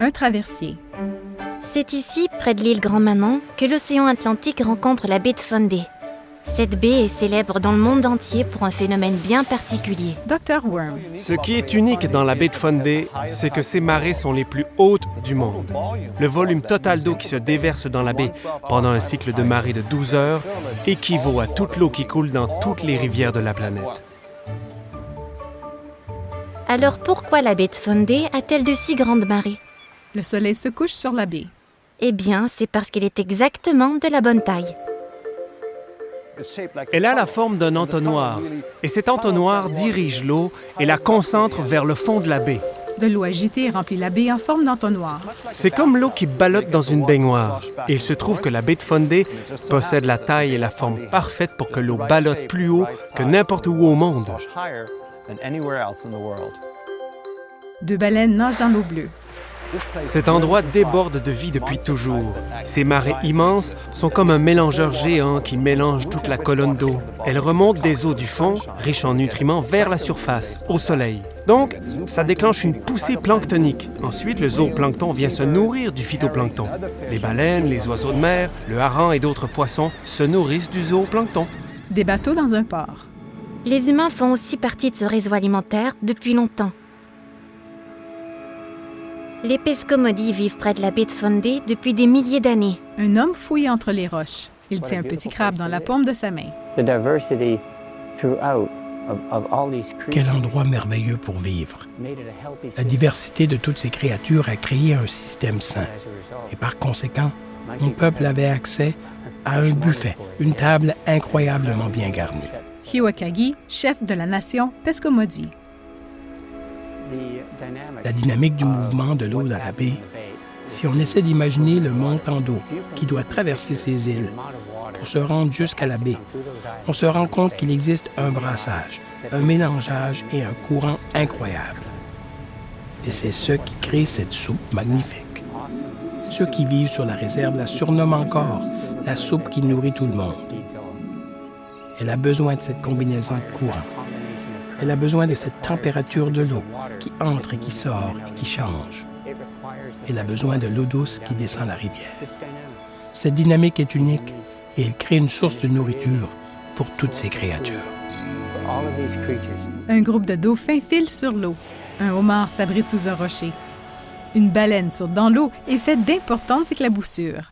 Un traversier. C'est ici, près de l'île Grand Manan, que l'océan Atlantique rencontre la baie de Fundy. Cette baie est célèbre dans le monde entier pour un phénomène bien particulier. Dr. Worm. Ce qui est unique dans la baie de Fundy, c'est que ses marées sont les plus hautes du monde. Le volume total d'eau qui se déverse dans la baie pendant un cycle de marée de 12 heures équivaut à toute l'eau qui coule dans toutes les rivières de la planète. Alors pourquoi la baie de Fundy a-t-elle de si grandes marées? Le soleil se couche sur la baie. Eh bien, c'est parce qu'elle est exactement de la bonne taille. Elle a la forme d'un entonnoir, et cet entonnoir dirige l'eau et la concentre vers le fond de la baie. De l'eau agitée remplit la baie en forme d'entonnoir. C'est comme l'eau qui ballotte dans une baignoire. Et il se trouve que la baie de Fundy possède la taille et la forme parfaite pour que l'eau ballotte plus haut que n'importe où au monde. 2 baleines nagent dans l'eau bleue. Cet endroit déborde de vie depuis toujours. Ces marées immenses sont comme un mélangeur géant qui mélange toute la colonne d'eau. Elles remontent des eaux du fond, riches en nutriments, vers la surface, au soleil. Donc, ça déclenche une poussée planctonique. Ensuite, le zooplancton vient se nourrir du phytoplancton. Les baleines, les oiseaux de mer, le hareng et d'autres poissons se nourrissent du zooplancton. Des bateaux dans un port. Les humains font aussi partie de ce réseau alimentaire depuis longtemps. Les Pescomodis vivent près de la baie de Fundy depuis des milliers d'années. Un homme fouille entre les roches. Il tient un petit crabe dans la paume de sa main. Quel endroit merveilleux pour vivre. La diversité de toutes ces créatures a créé un système sain. Et par conséquent, mon peuple avait accès à un buffet, une table incroyablement bien garnie. Hiwakagi, chef de la nation Pescomodi. La dynamique du mouvement de l'eau dans la baie, si on essaie d'imaginer le montant d'eau qui doit traverser ces îles pour se rendre jusqu'à la baie, on se rend compte qu'il existe un brassage, un mélangeage et un courant incroyable. Et c'est ce qui crée cette soupe magnifique. Ceux qui vivent sur la réserve la surnomment encore la soupe qui nourrit tout le monde. Elle a besoin de cette combinaison de courants. Elle a besoin de cette température de l'eau qui entre et qui sort et qui change. Elle a besoin de l'eau douce qui descend la rivière. Cette dynamique est unique et elle crée une source de nourriture pour toutes ces créatures. Un groupe de dauphins file sur l'eau. Un homard s'abrite sous un rocher. Une baleine saute dans l'eau et fait d'importantes éclaboussures.